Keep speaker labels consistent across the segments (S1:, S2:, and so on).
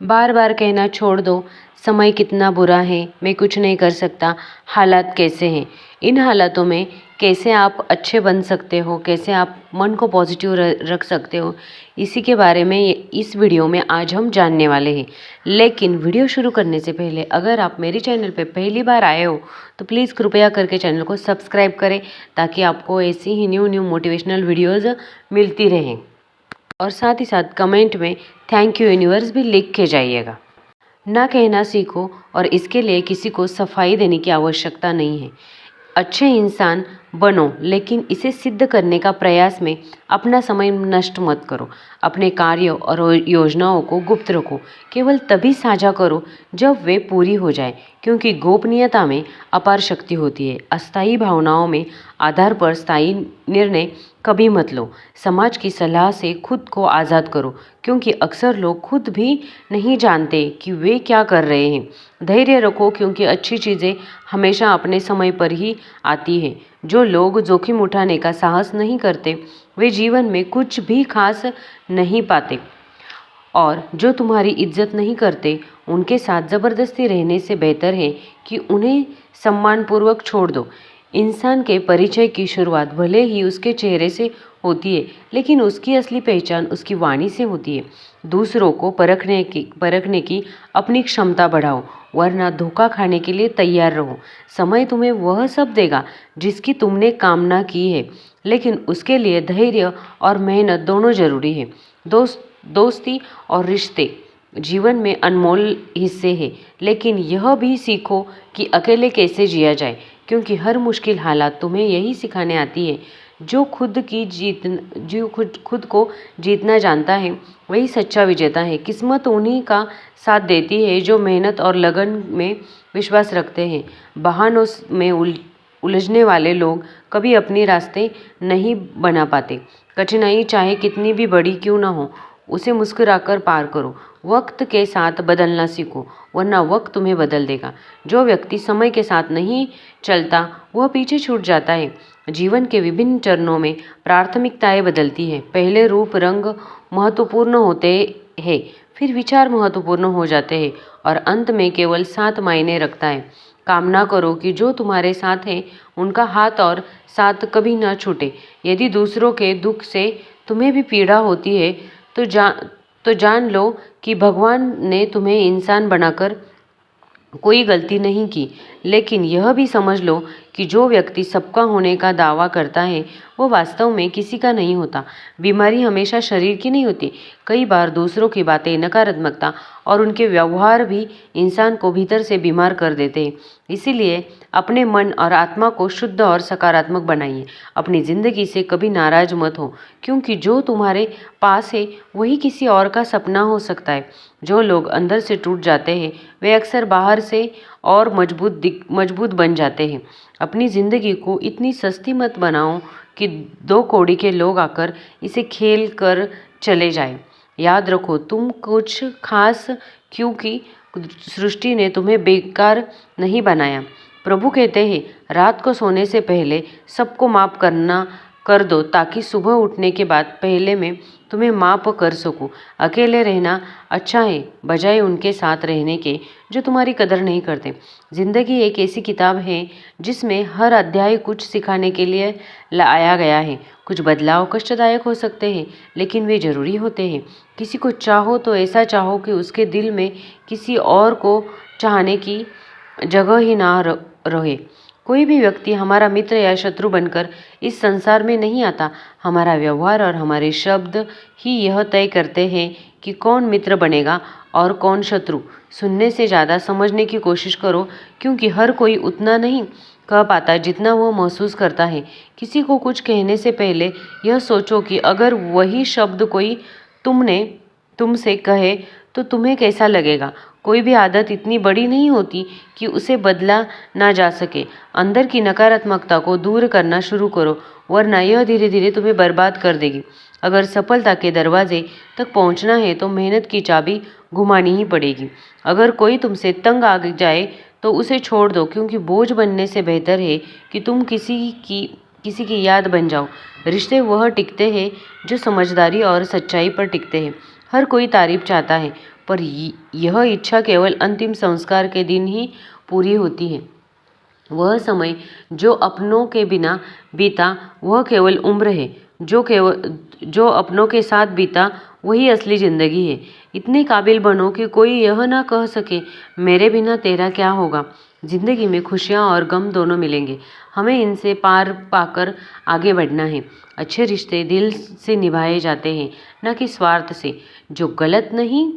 S1: बार बार कहना छोड़ दो, समय कितना बुरा है, मैं कुछ नहीं कर सकता, हालात कैसे हैं। इन हालातों में कैसे आप अच्छे बन सकते हो, कैसे आप मन को पॉजिटिव रख सकते हो, इसी के बारे में इस वीडियो में आज हम जानने वाले हैं। लेकिन वीडियो शुरू करने से पहले अगर आप मेरे चैनल पर पहली बार आए हो तो प्लीज़ कृपया करके चैनल को सब्सक्राइब करें, ताकि आपको ऐसी ही न्यू मोटिवेशनल वीडियोज़ मिलती रहें। और साथ ही साथ कमेंट में थैंक यू यूनिवर्स भी लिख के जाइएगा। ना कहना सीखो, और इसके लिए किसी को सफाई देने की आवश्यकता नहीं है। अच्छे इंसान बनो, लेकिन इसे सिद्ध करने का प्रयास में अपना समय नष्ट मत करो। अपने कार्यों और योजनाओं को गुप्त रखो, केवल तभी साझा करो जब वे पूरी हो जाए, क्योंकि गोपनीयता में अपार शक्ति होती है। अस्थायी भावनाओं में आधार पर स्थायी निर्णय कभी मत लो। समाज की सलाह से खुद को आज़ाद करो, क्योंकि अक्सर लोग खुद भी नहीं जानते कि वे क्या कर रहे हैं। धैर्य रखो, क्योंकि अच्छी चीज़ें हमेशा अपने समय पर ही आती है। जो लोग जोखिम उठाने का साहस नहीं करते वे जीवन में कुछ भी खास नहीं पाते, और जो तुम्हारी इज्जत नहीं करते उनके साथ ज़बरदस्ती रहने से बेहतर है कि उन्हें सम्मानपूर्वक छोड़ दो। इंसान के परिचय की शुरुआत भले ही उसके चेहरे से होती है, लेकिन उसकी असली पहचान उसकी वाणी से होती है। दूसरों को परखने की अपनी क्षमता बढ़ाओ, वरना धोखा खाने के लिए तैयार रहो। समय तुम्हें वह सब देगा जिसकी तुमने कामना की है, लेकिन उसके लिए धैर्य और मेहनत दोनों जरूरी है। दोस्ती और रिश्ते जीवन में अनमोल हिस्से हैं, लेकिन यह भी सीखो कि अकेले कैसे जिया जाए, क्योंकि हर मुश्किल हालात तुम्हें यही सिखाने आती है। जो खुद को जीतना जानता है वही सच्चा विजेता है। किस्मत उन्हीं का साथ देती है जो मेहनत और लगन में विश्वास रखते हैं। बहानों में उलझने वाले लोग कभी अपने रास्ते नहीं बना पाते। कठिनाई चाहे कितनी भी बड़ी क्यों ना हो, उसे मुस्कुराकर पार करो। वक्त के साथ बदलना सीखो, वरना वक्त तुम्हें बदल देगा। जो व्यक्ति समय के साथ नहीं चलता वह पीछे छूट जाता है। जीवन के विभिन्न चरणों में प्राथमिकताएं बदलती हैं। पहले रूप रंग महत्वपूर्ण होते हैं, फिर विचार महत्वपूर्ण हो जाते हैं, और अंत में केवल साथ मायने रखता है। कामना करो कि जो तुम्हारे साथ है उनका हाथ और साथ कभी ना छूटे। यदि दूसरों के दुख से तुम्हें भी पीड़ा होती है तो जान लो कि भगवान ने तुम्हें इंसान बनाकर कोई गलती नहीं की। लेकिन यह भी समझ लो कि जो व्यक्ति सबका होने का दावा करता है वो वास्तव में किसी का नहीं होता। बीमारी हमेशा शरीर की नहीं होती। कई बार दूसरों की बातें, नकारात्मकता और उनके व्यवहार भी इंसान को भीतर से बीमार कर देते हैं। इसीलिए अपने मन और आत्मा को शुद्ध और सकारात्मक बनाइए। अपनी ज़िंदगी से कभी नाराज मत हो, क्योंकि जो तुम्हारे पास है वही किसी और का सपना हो सकता है। जो लोग अंदर से टूट जाते हैं वे अक्सर बाहर से और मजबूत बन जाते हैं। अपनी ज़िंदगी को इतनी सस्ती मत बनाओ कि दो कौड़ी के लोग आकर इसे खेल कर चले जाएं। याद रखो, तुम कुछ खास क्योंकि सृष्टि ने तुम्हें बेकार नहीं बनाया। प्रभु कहते हैं, रात को सोने से पहले सबको माफ़ कर दो, ताकि सुबह उठने के बाद पहले मैं तुम्हें माफ़ कर सकूं। अकेले रहना अच्छा है बजाय उनके साथ रहने के जो तुम्हारी कदर नहीं करते। ज़िंदगी एक ऐसी किताब है जिसमें हर अध्याय कुछ सिखाने के लिए लाया गया है। कुछ बदलाव कष्टदायक हो सकते हैं, लेकिन वे ज़रूरी होते हैं। किसी को चाहो तो ऐसा चाहो कि उसके दिल में किसी और को चाहने की जगह ही ना रहे। कोई भी व्यक्ति हमारा मित्र या शत्रु बनकर इस संसार में नहीं आता। हमारा व्यवहार और हमारे शब्द ही यह तय करते हैं कि कौन मित्र बनेगा और कौन शत्रु। सुनने से ज़्यादा समझने की कोशिश करो, क्योंकि हर कोई उतना नहीं कह पाता जितना वो महसूस करता है। किसी को कुछ कहने से पहले यह सोचो कि अगर वही शब्द कोई तुमसे कहे तो तुम्हें कैसा लगेगा। कोई भी आदत इतनी बड़ी नहीं होती कि उसे बदला ना जा सके। अंदर की नकारात्मकता को दूर करना शुरू करो, वरना यह धीरे धीरे तुम्हें बर्बाद कर देगी। अगर सफलता के दरवाजे तक पहुंचना है तो मेहनत की चाबी घुमानी ही पड़ेगी। अगर कोई तुमसे तंग आ जाए तो उसे छोड़ दो, क्योंकि बोझ बनने से बेहतर है कि तुम किसी की याद बन जाओ। रिश्ते वह टिकते हैं जो समझदारी और सच्चाई पर टिकते हैं। हर कोई तारीफ चाहता है, पर यह इच्छा केवल अंतिम संस्कार के दिन ही पूरी होती है। वह समय जो अपनों के बिना बीता वह केवल उम्र है, जो अपनों के साथ बीता वही असली ज़िंदगी है। इतने काबिल बनो कि कोई यह ना कह सके मेरे बिना तेरा क्या होगा। ज़िंदगी में खुशियाँ और गम दोनों मिलेंगे, हमें इनसे पार पाकर आगे बढ़ना है। अच्छे रिश्ते दिल से निभाए जाते हैं, न कि स्वार्थ से। जो गलत नहीं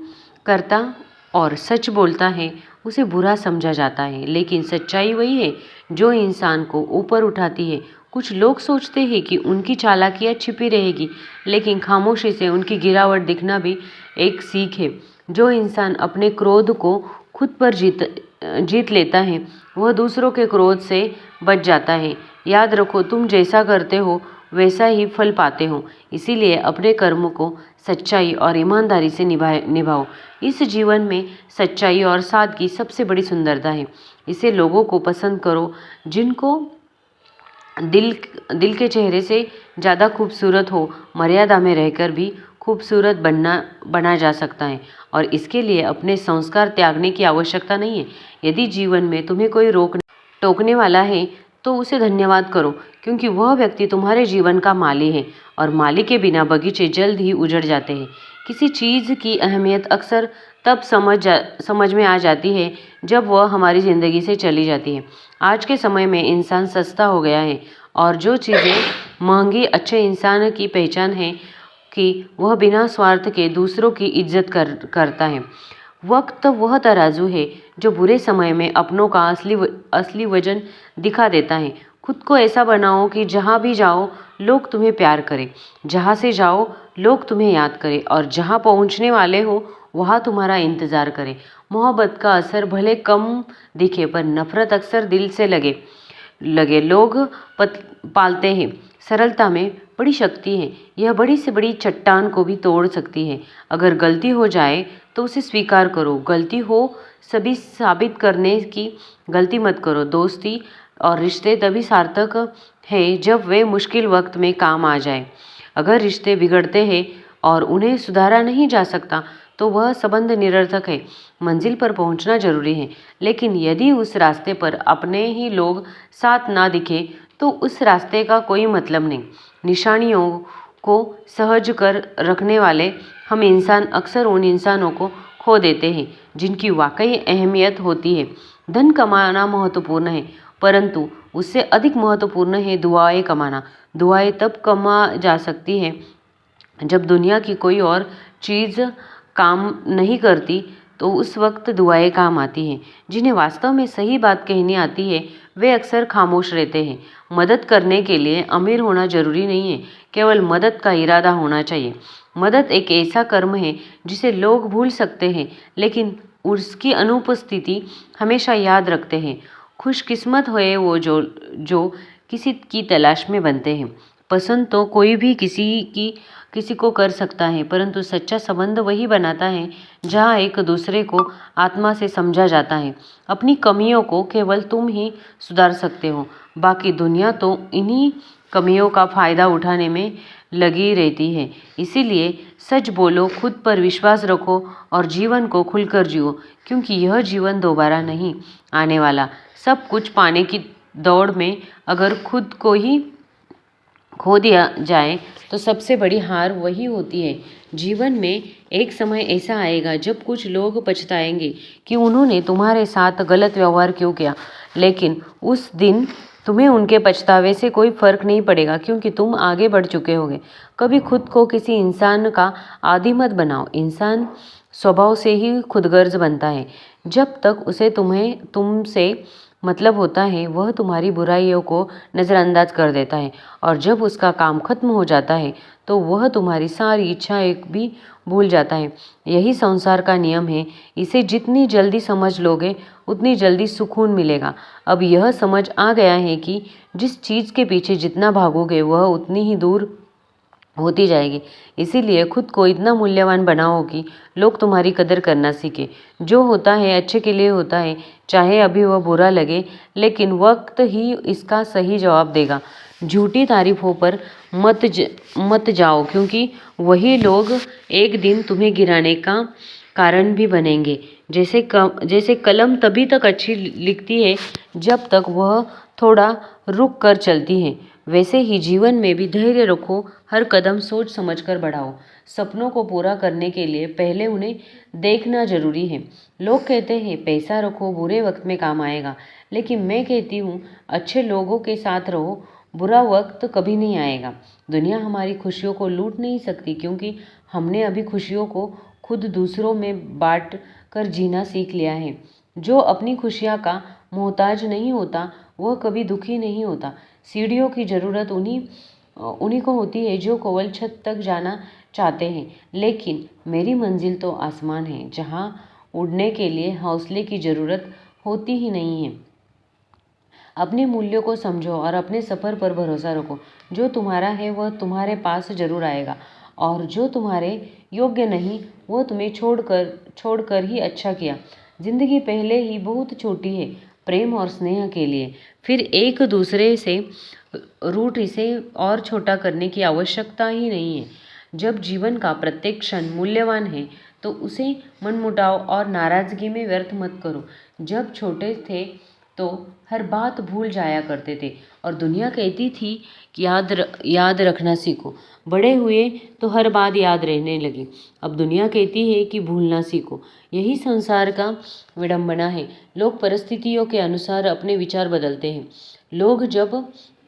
S1: करता और सच बोलता है उसे बुरा समझा जाता है, लेकिन सच्चाई वही है जो इंसान को ऊपर उठाती है। कुछ लोग सोचते हैं कि उनकी चालाकियाँ छिपी रहेगी, लेकिन खामोशी से उनकी गिरावट दिखना भी एक सीख है। जो इंसान अपने क्रोध को खुद पर जीत लेता है वह दूसरों के क्रोध से बच जाता है। याद रखो, तुम जैसा करते हो वैसा ही फल पाते हो। इसीलिए अपने कर्म को सच्चाई और ईमानदारी से निभाओ। इस जीवन में सच्चाई और सादगी सबसे बड़ी सुंदरता है। इसे लोगों को पसंद करो जिनको दिल के चेहरे से ज़्यादा खूबसूरत हो। मर्यादा में रहकर भी खूबसूरत बना जा सकता है, और इसके लिए अपने संस्कार त्यागने की आवश्यकता नहीं है। यदि जीवन में तुम्हें कोई टोकने वाला है तो उसे धन्यवाद करो, क्योंकि वह व्यक्ति तुम्हारे जीवन का माली है, और माली के बिना बगीचे जल्द ही उजड़ जाते हैं। किसी चीज़ की अहमियत अक्सर तब समझ में आ जाती है जब वह हमारी ज़िंदगी से चली जाती है। आज के समय में इंसान सस्ता हो गया है, और जो चीज़ें महंगी अच्छे इंसान की पहचान है कि वह बिना स्वार्थ के दूसरों की इज्जत करता है। वक्त वह तराजू है जो बुरे समय में अपनों का असली वजन दिखा देता है। खुद को ऐसा बनाओ कि जहाँ भी जाओ लोग तुम्हें प्यार करें, जहाँ से जाओ लोग तुम्हें याद करें, और जहाँ पहुँचने वाले हो वहाँ तुम्हारा इंतज़ार करें। मोहब्बत का असर भले कम दिखे, पर नफ़रत अक्सर दिल से लगे लोग पालते हैं। सरलता में बड़ी शक्ति है, यह बड़ी से बड़ी चट्टान को भी तोड़ सकती है। अगर गलती हो जाए तो उसे स्वीकार करो। गलती हो सभी साबित करने की गलती मत करो। दोस्ती और रिश्ते तभी सार्थक है जब वे मुश्किल वक्त में काम आ जाए। अगर रिश्ते बिगड़ते हैं और उन्हें सुधारा नहीं जा सकता तो वह संबंध निरर्थक है। मंजिल पर पहुंचना जरूरी है, लेकिन यदि उस रास्ते पर अपने ही लोग साथ ना दिखे तो उस रास्ते का कोई मतलब नहीं। निशानियों को सहज कर रखने वाले हम इंसान अक्सर उन इंसानों को खो देते हैं जिनकी वाकई अहमियत होती है। धन कमाना महत्वपूर्ण है, परंतु उससे अधिक महत्वपूर्ण है दुआएं कमाना। दुआएं तब कमा जा सकती है जब दुनिया की कोई और चीज़ काम नहीं करती, तो उस वक्त दुआएं काम आती हैं। जिन्हें वास्तव में सही बात कहनी आती है वे अक्सर खामोश रहते हैं। मदद करने के लिए अमीर होना जरूरी नहीं है, केवल मदद का इरादा होना चाहिए। मदद एक ऐसा कर्म है जिसे लोग भूल सकते हैं, लेकिन उसकी अनुपस्थिति हमेशा याद रखते हैं। खुशकिस्मत हुए वो जो किसी की तलाश में बनते हैं। पसंद तो कोई भी किसी को कर सकता है, परंतु सच्चा संबंध वही बनाता है जहाँ एक दूसरे को आत्मा से समझा जाता है। अपनी कमियों को केवल तुम ही सुधार सकते हो, बाकी दुनिया तो इन्हीं कमियों का फ़ायदा उठाने में लगी रहती है। इसीलिए सच बोलो, खुद पर विश्वास रखो और जीवन को खुलकर जियो, क्योंकि यह जीवन दोबारा नहीं आने वाला। सब कुछ पाने की दौड़ में अगर खुद को ही खो दिया जाए तो सबसे बड़ी हार वही होती है। जीवन में एक समय ऐसा आएगा जब कुछ लोग पछताएंगे कि उन्होंने तुम्हारे साथ गलत व्यवहार क्यों किया, लेकिन उस दिन तुम्हें उनके पछतावे से कोई फर्क नहीं पड़ेगा, क्योंकि तुम आगे बढ़ चुके होगे। कभी खुद को किसी इंसान का आदी मत बनाओ। इंसान स्वभाव से ही खुदगर्ज बनता है। जब तक उसे तुमसे मतलब होता है वह तुम्हारी बुराइयों को नज़रअंदाज कर देता है, और जब उसका काम खत्म हो जाता है तो वह तुम्हारी सारी इच्छाएं भी भूल जाता है। यही संसार का नियम है। इसे जितनी जल्दी समझ लोगे उतनी जल्दी सुकून मिलेगा। अब यह समझ आ गया है कि जिस चीज़ के पीछे जितना भागोगे वह उतनी ही दूर होती जाएगी। इसीलिए खुद को इतना मूल्यवान बनाओ कि लोग तुम्हारी कदर करना सीखे। जो होता है अच्छे के लिए होता है, चाहे अभी वह बुरा लगे, लेकिन वक्त ही इसका सही जवाब देगा। झूठी तारीफों पर मत जाओ, क्योंकि वही लोग एक दिन तुम्हें गिराने का कारण भी बनेंगे। जैसे कलम तभी तक अच्छी लिखती है जब तक वह थोड़ा रुक कर चलती है, वैसे ही जीवन में भी धैर्य रखो, हर कदम सोच समझकर बढ़ाओ। सपनों को पूरा करने के लिए पहले उन्हें देखना जरूरी है। लोग कहते हैं पैसा रखो, बुरे वक्त में काम आएगा, लेकिन मैं कहती हूँ अच्छे लोगों के साथ रहो, बुरा वक्त कभी नहीं आएगा। दुनिया हमारी खुशियों को लूट नहीं सकती, क्योंकि हमने अभी खुशियों को खुद दूसरों में बांट कर जीना सीख लिया है। जो अपनी खुशियाँ का मोहताज नहीं होता वह कभी दुखी नहीं होता। सीढ़ियों की ज़रूरत उन्हीं को होती है जो केवल छत तक जाना चाहते हैं, लेकिन मेरी मंजिल तो आसमान है, जहाँ उड़ने के लिए हौसले की ज़रूरत होती ही नहीं है। अपने मूल्यों को समझो और अपने सफ़र पर भरोसा रखो। जो तुम्हारा है वह तुम्हारे पास जरूर आएगा, और जो तुम्हारे योग्य नहीं वो तुम्हें छोड़कर ही अच्छा किया। जिंदगी पहले ही बहुत छोटी है प्रेम और स्नेह के लिए, फिर एक दूसरे से रूठ इसे और छोटा करने की आवश्यकता ही नहीं है। जब जीवन का प्रत्येक क्षण मूल्यवान है तो उसे मनमुटाव और नाराजगी में व्यर्थ मत करो। जब छोटे थे तो हर बात भूल जाया करते थे और दुनिया कहती थी कि याद रखना सीखो। बड़े हुए तो हर बात याद रहने लगी। अब दुनिया कहती है कि भूलना सीखो। यही संसार का विडंबना है। लोग परिस्थितियों के अनुसार अपने विचार बदलते हैं। लोग जब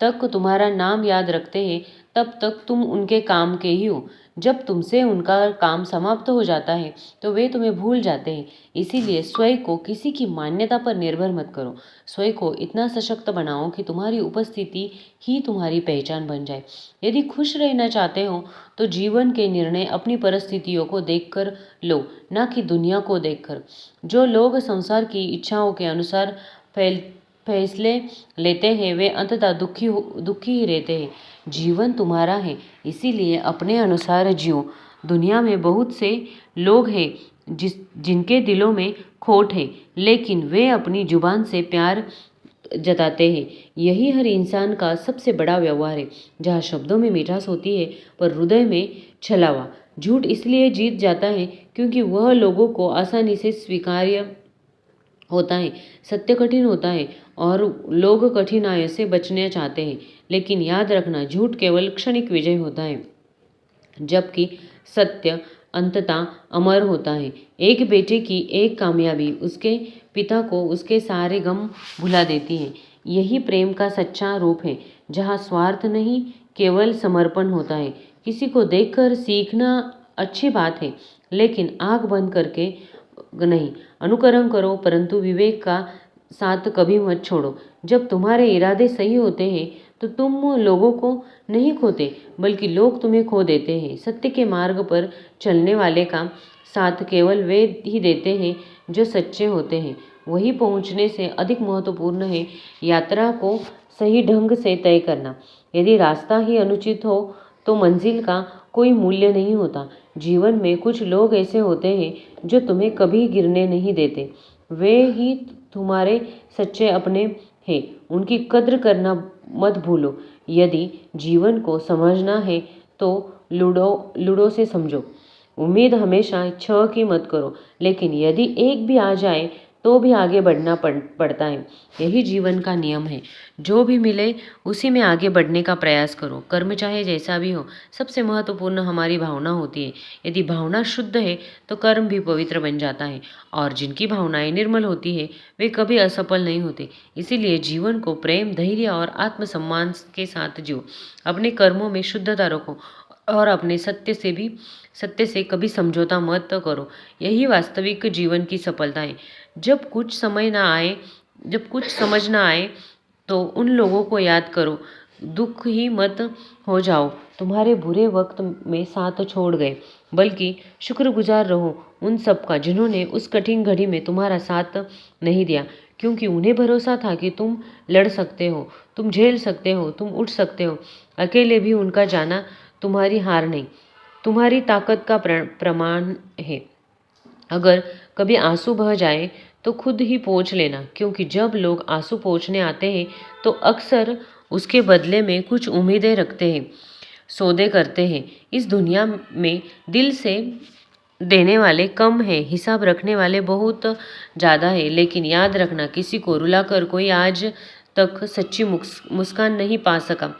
S1: तक तुम्हारा नाम याद रखते हैं तब तक तुम उनके काम के ही हो। जब तुमसे उनका काम समाप्त हो जाता है तो वे तुम्हें भूल जाते हैं। इसीलिए स्वयं को किसी की मान्यता पर निर्भर मत करो। स्वयं को इतना सशक्त बनाओ कि तुम्हारी उपस्थिति ही तुम्हारी पहचान बन जाए। यदि खुश रहना चाहते हो तो जीवन के निर्णय अपनी परिस्थितियों को देखकर लो, ना कि दुनिया को देखकर। जो लोग संसार की इच्छाओं के अनुसार फैसले लेते हैं वे अंततः दुखी ही रहते हैं। जीवन तुम्हारा है, इसीलिए अपने अनुसार जियो। दुनिया में बहुत से लोग हैं जिनके दिलों में खोट है, लेकिन वे अपनी जुबान से प्यार जताते हैं। यही हर इंसान का सबसे बड़ा व्यवहार है, जहाँ शब्दों में मिठास होती है पर हृदय में छलावा। झूठ इसलिए जीत जाता है क्योंकि वह लोगों को आसानी से स्वीकार्य होता है। सत्य कठिन होता है और लोग कठिनाइयों से बचना चाहते हैं, लेकिन याद रखना झूठ केवल क्षणिक विजय होता है, जबकि सत्य अंततः अमर होता है। एक बेटे की एक कामयाबी उसके पिता को उसके सारे गम भुला देती है। यही प्रेम का सच्चा रूप है, जहाँ स्वार्थ नहीं केवल समर्पण होता है। किसी को देखकर सीखना अच्छी बात है, लेकिन आंख बंद करके नहीं। अनुकरण करो, परंतु विवेक का साथ कभी मत छोड़ो। जब तुम्हारे इरादे सही होते हैं तो तुम लोगों को नहीं खोते, बल्कि लोग तुम्हें खो देते हैं। सत्य के मार्ग पर चलने वाले का साथ केवल वे ही देते हैं जो सच्चे होते हैं। वही पहुंचने से अधिक महत्वपूर्ण है यात्रा को सही ढंग से तय करना। यदि रास्ता ही अनुचित हो तो मंजिल का कोई मूल्य नहीं होता। जीवन में कुछ लोग ऐसे होते हैं जो तुम्हें कभी गिरने नहीं देते। वे ही तुम्हारे सच्चे अपने हैं। उनकी कद्र करना मत भूलो। यदि जीवन को समझना है तो लूडो से समझो। उम्मीद हमेशा छह की मत करो, लेकिन यदि एक भी आ जाए तो भी आगे बढ़ना पड़ता है। यही जीवन का नियम है। जो भी मिले उसी में आगे बढ़ने का प्रयास करो, कर्म चाहे जैसा भी हो। सबसे महत्वपूर्ण हमारी भावना होती है। यदि भावना शुद्ध है तो कर्म भी पवित्र बन जाता है, और जिनकी भावनाएं निर्मल होती है वे कभी असफल नहीं होते। इसीलिए जीवन को प्रेम, धैर्य और आत्मसम्मान के साथ जियो। अपने कर्मों में शुद्धता रखो और अपने सत्य से कभी समझौता मत करो। यही वास्तविक जीवन की सफलता है। जब कुछ समझ ना आए तो उन लोगों को याद करो। दुख ही मत हो जाओ तुम्हारे बुरे वक्त में साथ छोड़ गए, बल्कि शुक्रगुजार रहो उन सब का जिन्होंने उस कठिन घड़ी में तुम्हारा साथ नहीं दिया, क्योंकि उन्हें भरोसा था कि तुम लड़ सकते हो, तुम झेल सकते हो, तुम उठ सकते हो। अकेले भी उनका जाना तुम्हारी हार नहीं, तुम्हारी ताकत का प्रमाण है। अगर कभी आंसू बह जाए तो खुद ही पोंछ लेना, क्योंकि जब लोग आंसू पोंछने आते हैं तो अक्सर उसके बदले में कुछ उम्मीदें रखते हैं, सौदे करते हैं। इस दुनिया में दिल से देने वाले कम है, हिसाब रखने वाले बहुत ज़्यादा है। लेकिन याद रखना, किसी को रुलाकर कोई आज तक सच्ची मुस्कान नहीं पा सका।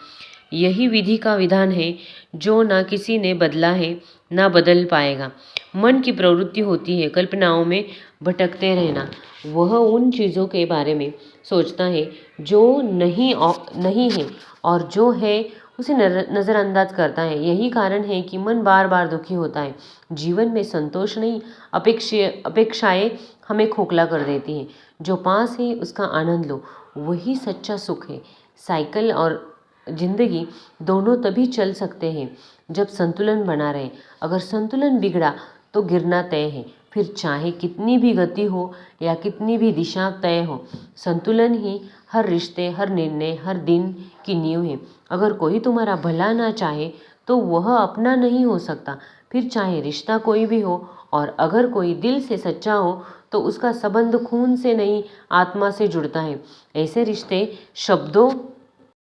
S1: यही विधि का विधान है जो ना किसी ने बदला है ना बदल पाएगा। मन की प्रवृत्ति होती है कल्पनाओं में भटकते रहना। वह उन चीज़ों के बारे में सोचता है जो नहीं है और जो है उसे नज़रअंदाज करता है। यही कारण है कि मन बार बार दुखी होता है। जीवन में संतोष नहीं, अपेक्षाएं हमें खोखला कर देती हैं। जो पास है उसका आनंद लो, वही सच्चा सुख है। साइकिल और जिंदगी दोनों तभी चल सकते हैं जब संतुलन बना रहे। अगर संतुलन बिगड़ा तो गिरना तय है। फिर चाहे कितनी भी गति हो या कितनी भी दिशा तय हो, संतुलन ही हर रिश्ते, हर निर्णय, हर दिन की नींव है। अगर कोई तुम्हारा भला ना चाहे तो वह अपना नहीं हो सकता, फिर चाहे रिश्ता कोई भी हो। और अगर कोई दिल से सच्चा हो तो उसका संबंध खून से नहीं, आत्मा से जुड़ता है। ऐसे रिश्ते शब्दों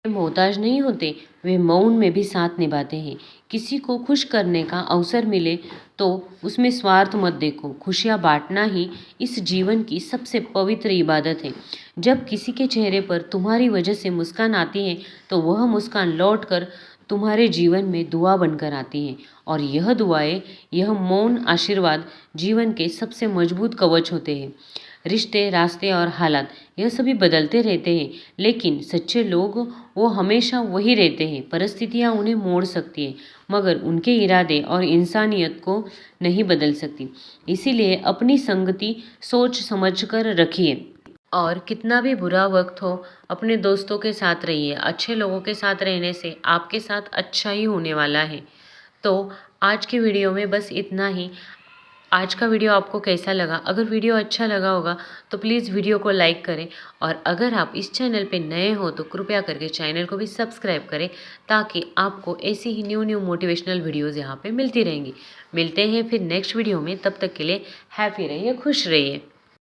S1: मोहताज नहीं होते, वे मौन में भी साथ निभाते हैं। किसी को खुश करने का अवसर मिले तो उसमें स्वार्थ मत देखो। खुशियाँ बांटना ही इस जीवन की सबसे पवित्र इबादत है। जब किसी के चेहरे पर तुम्हारी वजह से मुस्कान आती है तो वह मुस्कान लौट कर तुम्हारे जीवन में दुआ बनकर आती है। और यह दुआएं, यह मौन आशीर्वाद जीवन के सबसे मजबूत कवच होते हैं। रिश्ते, रास्ते और हालात यह सभी बदलते रहते हैं, लेकिन सच्चे लोग वो हमेशा वही रहते हैं। परिस्थितियाँ उन्हें मोड़ सकती हैं, मगर उनके इरादे और इंसानियत को नहीं बदल सकती। इसीलिए अपनी संगति सोच समझ कर रखिए। और कितना भी बुरा वक्त हो, अपने दोस्तों के साथ रहिए। अच्छे लोगों के साथ रहने से आपके साथ अच्छा ही होने वाला है। तो आज की वीडियो में बस इतना ही। आज का वीडियो आपको कैसा लगा? अगर वीडियो अच्छा लगा होगा तो प्लीज़ वीडियो को लाइक करें। और अगर आप इस चैनल पे नए हो तो कृपया करके चैनल को भी सब्सक्राइब करें, ताकि आपको ऐसी ही न्यू मोटिवेशनल वीडियोज़ यहाँ पे मिलती रहेंगी। मिलते हैं फिर नेक्स्ट वीडियो में। तब तक के लिए हैप्पी रहिए, खुश रहिए।